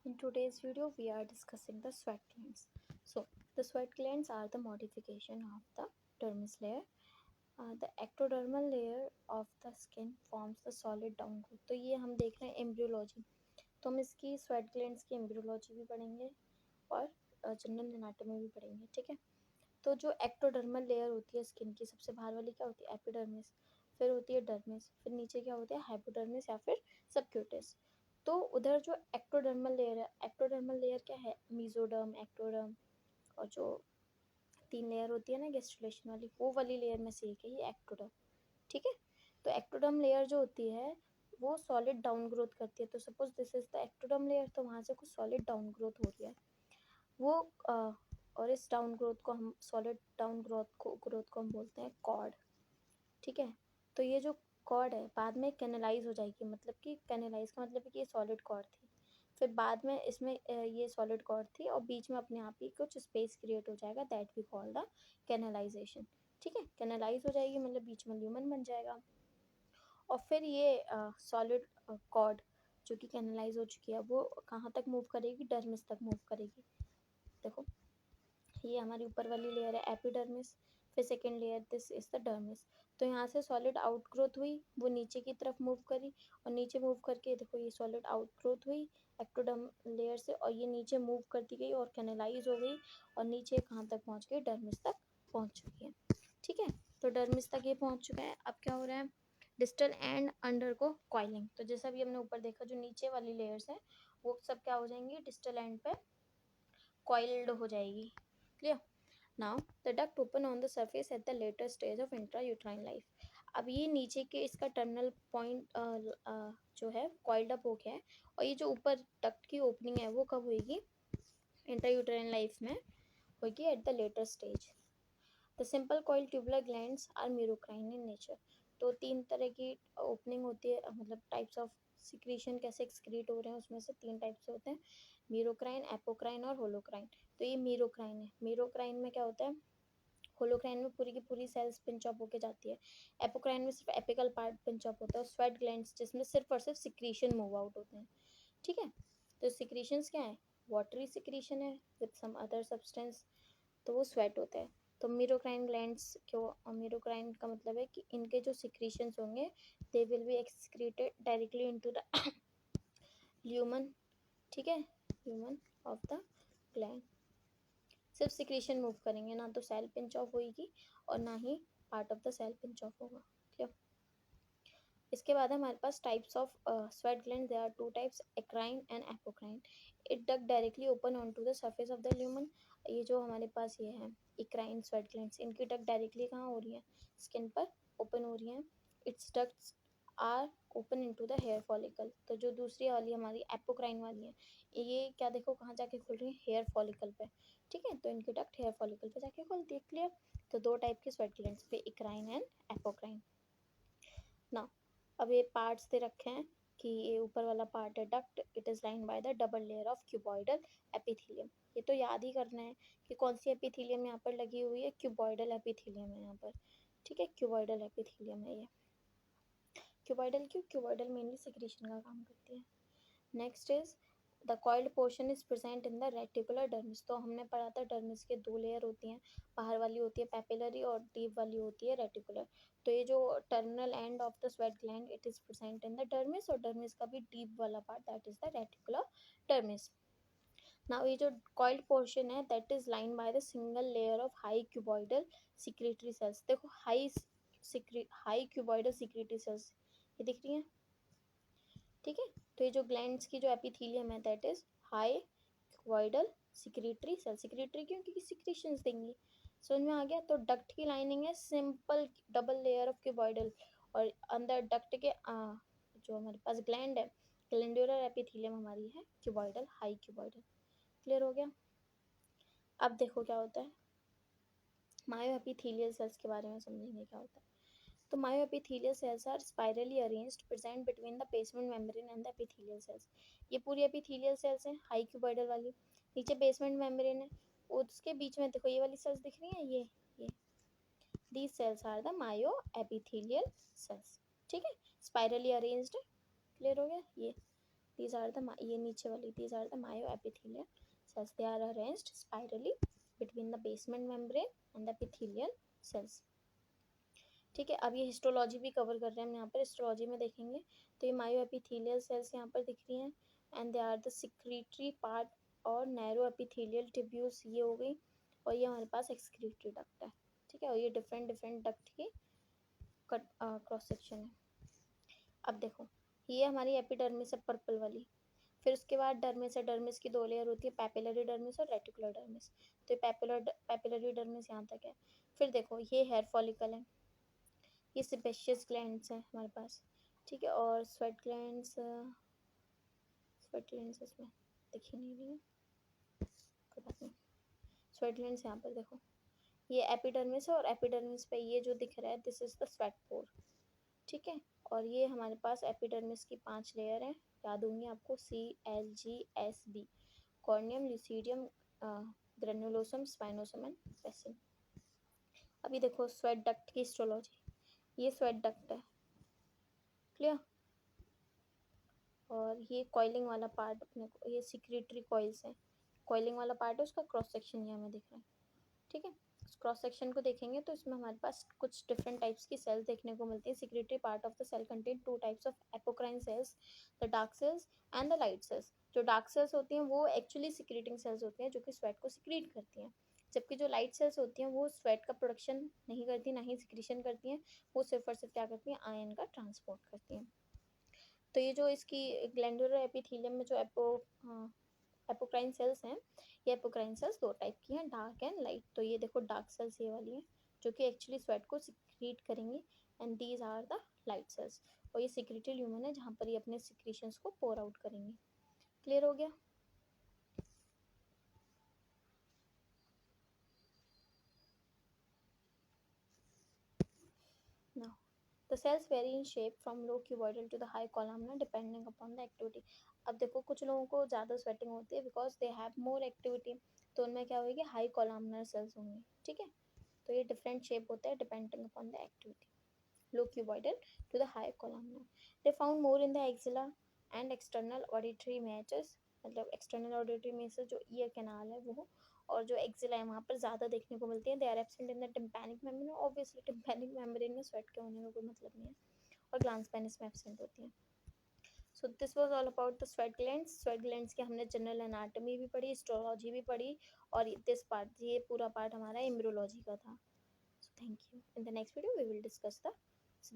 In today's video, we are discussing the sweat glands. So, the sweat glands are the modification of the dermis layer. The ectodermal layer of the skin forms the solid down growth. तो ये हम देख रहे हैं embryology, तो हम इसकी sweat glands की एम्ब्रियोलॉजी भी पढ़ेंगे और जनरल एनाटॉमी भी पढ़ेंगे, ठीक है। तो जो एक्टोडर्मल लेयर होती है स्किन की, सबसे बाहर वाली क्या होती है, एपिडर्मिस, फिर होती है डर्मिस, फिर नीचे क्या होता है, हाइपोडर्मिस या फिर सबक्यूटेस। तो उधर जो एक्टोडर्मल लेयर है, एक्टोडर्मल लेयर क्या है, मीजोडर्म, एक्टोडर्म, और जो तीन लेयर होती है ना गेस्ट्रुलेशन वाली, वो वाली लेयर में से एक है ये एक्टोडर्म, ठीक है। तो एक्टोडर्म लेयर जो होती है वो सॉलिड डाउन ग्रोथ करती है। तो suppose this is the ectoderm layer, तो वहाँ से कुछ सॉलिड डाउन ग्रोथ हो रही है वो, और इस डाउन ग्रोथ को हम, सॉलिड डाउन ग्रोथ को हम बोलते हैं कॉर्ड, ठीक है। तो ये जो कॉर्ड है बाद में कैनलाइज हो जाएगी, मतलब कि कैनलाइज का मतलब है कि ये सॉलिड कॉर्ड थी, फिर बाद में इसमें ये सॉलिड कॉर्ड थी और बीच में अपने आप ही कुछ स्पेस क्रिएट हो जाएगा, that we call the canalisation, ठीक है। कैनलाइज हो जाएगी मतलब बीच में ल्यूमन बन जाएगा, और फिर ये सॉलिड कॉर्ड जो कि कैनलाइज हो चुकी है वो कहाँ तक मूव करेगी, डर्मिस तक मूव करेगी। देखो ये हमारी ऊपर वाली लेयर है एपिडर्मिस, फिर second layer this is the dermis. तो यहाँ से सॉलिड आउटग्रोथ हुई, वो नीचे की तरफ मूव करी, और नीचे मूव करके देखो ये सॉलिड आउटग्रोथ हुई एक्टोडर्म लेयर से, और ये नीचे मूव करती गई और कैनलाइज हो गई, और नीचे कहाँ तक पहुँच गई, डर्मिस तक पहुँच चुकी है, ठीक है। तो डर्मिस तक ये पहुँच चुका है। अब क्या हो रहा है, डिस्टल एंड अंडर को कॉइलिंग। तो जैसा भी हमने ऊपर देखा, जो नीचे वाली लेयर्स है वो सब क्या हो जाएंगी, डिस्टल एंड पे कॉइल्ड हो जाएगी, clear. Now the duct open on the surface at the later stage of intrauterine life. अब ये नीचे के इसका टर्मिनल पॉइंट जो है कॉइल्ड अप हो गया है, और ये जो ऊपर डक्ट की ओपनिंग है वो कब होगी, इंट्रायूट्राइन लाइफ में होगी, at the later stage. The simple coil tubular glands are merocrine in nature. तो तीन तरह की ओपनिंग होती है, मतलब टाइप्स ऑफ सिक्रीशन कैसे एक्सक्रीट हो रहे हैं उसमें से तीन टाइप से होते हैं, मीरोक्राइन, एपोक्राइन और होलोक्राइन। तो ये मीरोक्राइन है। मीरोक्राइन में क्या होता है, होलोक्राइन में पूरी की पूरी सेल्स पिंच अप होके जाती है, एपोक्राइन में सिर्फ एपिकल पार्ट पिंच अप होता है, और स्वेट ग्लैंड्स जिसमें सिर्फ और सिर्फ सिक्रीशन मूव आउट होते हैं, ठीक है। तो सिक्रीशंस क्या है, वाटरी सिक्रीशन है विद सम अदर सब्सटेंस, तो वो स्वेट होता है। तो मीरोक्राइन ग्लैंड्स क्यों, मीरोक्राइन का मतलब है कि इनके जो सिक्रीशंस होंगे they will be excreted directly into the lumen, ठीक है, ल्यूमन ऑफ द ग्लैंड। सिर्फ सिक्रीशन मूव करेंगे, ना तो सेल पिंच ऑफ होगी और ना ही part of the cell pinch off होगा, क्लियर। इसके बाद हमारे पास types of sweat gland, there are two types, eccrine and apocrine. It duct directly open on to the surface of the lumen. ये जो हमारे पास ये है इक्राइन स्वेट ग्लैंड्स, इनकी डक डायरेक्टली कहाँ हो रही है, स्किन पर ओपन हो रही है। Its ducts are open into the hair follicle. तो जो दूसरी वाली हमारी एपोक्राइन वाली है, ये क्या देखो कहाँ जाके खुल रही है, हेयर फॉलिकल पे, ठीक है। तो इनकी डक्ट हेयर फॉलिकल पे जाके खुलती है, क्लियर। तो दो टाइप के स्वेट ग्लैंड्स पे, इक्राइन एंड एपोक्राइन। ना अब ये पार्ट्स दे रखे हैं कि ये ऊपर वाला पार्ट है duct, it is line by the double layer of cuboidal epithelium. ये तो याद ही करना है कि कौन सी एपिथेलियम यहाँ पर लगी हुई है, क्यूबॉइडल एपिथेलियम है यहाँ पर, ठीक है, क्यूबॉइडल एपिथेलियम है ये। क्यूबॉइडल क्यों, क्यूबॉइडल मेनली सिक्रीशन का काम करती है। Next is the coiled portion is present in the reticular dermis. तो हमने पढ़ा था डर्मिस के दो लेयर होती हैं, बाहर वाली होती है पेपिलरी और डीप वाली होती है रेटिकुलर। तो ये जो terminal end of the sweat gland it is present in the dermis, और डर्मिस का भी डीप वाला part that is the reticular dermis. Now ये जो कॉइल्ड पोर्शन है that is line by the single layer of high cuboidal secretory cells. देखो high cuboidal secretory cells ये दिख रही है, ठीक है। तो ये जो ग्लैंड्स की जो एपिथेलियम है that is high cuboidal secretory cell. Secretory क्यों, क्योंकि सिक्रीशंस देंगी, समझ में आ गया। तो डक्ट की लाइनिंग है simple double layer of cuboidal, और अंदर डक्ट के जो हमारे पास ग्लैंड है, ग्लैंडुलर एपिथेलियम हमारी है क्यूबॉइडल, हाई क्यूबॉइडल, क्लियर हो गया। अब देखो क्या होता है, मायो एपिथेलियल सेल्स के बारे में समझेंगे क्या होता है। तो myoepithelial cells are spirally arranged present between the basement membrane and the epithelial cells। ये पूरी epithelial cells हैं, हाई क्यूबॉइडल वाली, नीचे बेसमेंट मेम्ब्रेन है, उसके बीच में देखो ये वाली सेल्स दिख रही हैं, ये these cells are the myoepithelial cells, ठीक है, स्पाइरली अरेंज्ड, क्लियर हो गया ये। these are the ये नीचे वाली, these are the myoepithelial cells. They are arranged spirally between the basement membrane and the epithelial cells. ठीक है, अब ये हिस्टोलॉजी भी कवर कर रहे हैं हम यहाँ पर. हिस्टोलॉजी में देखेंगे तो ये मायोएपिथेलियल सेल्स यहाँ पर दिख रही हैं, and they are the secretory part और नैरो एपिथेलियल ट्यूब्यूल्स ये हो गई, और ये हमारे पास एक्सक्रीटरी डक्ट है. ठीक है, और ये डिफरेंट डिफरेंट डक्ट की कट क्रॉस सेक्शन है. अब देखो, ये हमारी एपिडर्मिस है पर्पल वाली. फिर उसके बाद डर्मिस है. डर्मिस की दो लेयर होती है, पैपिलरी डर्मिस और रेटिकुलर डर्मिस. तो पैपिलरी डर्मिस यहाँ तक है. फिर देखो, ये हेयर फॉलिकल है, ये सेबेशियस ग्लैंड्स हैं हमारे पास. ठीक है, और स्वेट ग्लैंड्स इसमें दिख ही नहीं रही है, कोई बात नहीं. स्वेट ग्लैंड्स यहाँ पर देखो, ये एपिडर्मिस है, और एपिडर्मिस पे ये जो दिख रहा है दिस इज द स्वेट पोर. ठीक है, और ये हमारे पास एपिडर्मिस की 5 लेयर हैं, याद होंगी आपको, CLGSB: corneum, lucidum, granulosum, spinosum and पेसिन. अभी देखो स्वेट डक्ट की हिस्टोलॉजी. ये स्वेट डक्ट है, क्लियर. और ये कॉइलिंग वाला पार्ट अपने को, ये सिक्रेटरी कॉइल्स हैं. कॉइलिंग वाला पार्ट है, उसका क्रॉस सेक्शन ये हमें दिख रहा है. ठीक है, क्रॉस सेक्शन को देखेंगे तो इसमें हमारे पास कुछ डिफरेंट टाइप्स की सेल्स देखने को मिलती है. Secretory part of the cell contain 2 types of apocrine cells, the dark cells and the light cells. जो डार्क सेल्स होती हैं वो एक्चुअली सिक्रेटिंग सेल्स होती हैं, जो कि स्वेट को सिक्रीट करती हैं. जबकि जो लाइट सेल्स होती हैं वो स्वेट का प्रोडक्शन नहीं करती, ना ही सिक्रीशन करती हैं. वो सिर्फ और सिर्फ क्या करती हैं, आयन का ट्रांसपोर्ट करती हैं. तो ये जो इसकी ग्लैंडुलर एपिथेलियम में जो एपोक्राइन सेल्स हैं, ये एपोक्राइन सेल्स 2 टाइप की हैं, डार्क एंड लाइट. तो ये देखो डार्क सेल्स ये वाली हैं, जो कि एक्चुअली स्वेट को सिक्रीट करेंगी, and these are the light cells. और ये सिक्रेटरी ल्यूमेन है, जहाँ पर ये अपने सिक्रीशंस को पोर आउट करेंगी. क्लियर हो गया. Now the cells vary in shape from low cuboidal to the high columnar depending upon the activity. अब देखो, कुछ लोगों को ज़्यादा स्वेटिंग होती है because they have more activity, तो उनमें क्या होगी, हाई कॉलमनर सेल्स होंगी. ठीक है, तो ये डिफरेंट शेप होता है depending upon the activity. Low cuboidal to the high columnar. They found more in the axilla and external auditory measures. मतलब एक्सटर्नल ऑडिटरी में से जो ईयर कैनाल है वो, और जो एक्सिला है वहाँ पर ज़्यादा देखने को मिलती है. They are absent in the tympanic membrane. Obviously tympanic membrane में स्वेट के होने का कोई मतलब नहीं है, और ग्लैंड्स पेनिस में एब्सेंट होती हैं. So this was all about the sweat glands. Sweat glands की हमने जनरल एनाटॉमी भी पढ़ी, हिस्टोलॉजी भी पढ़ी, और दिस पार्ट, ये पूरा पार्ट हमारा एम्ब्रियोलॉजी का था. So thank you. In the next video we will discuss the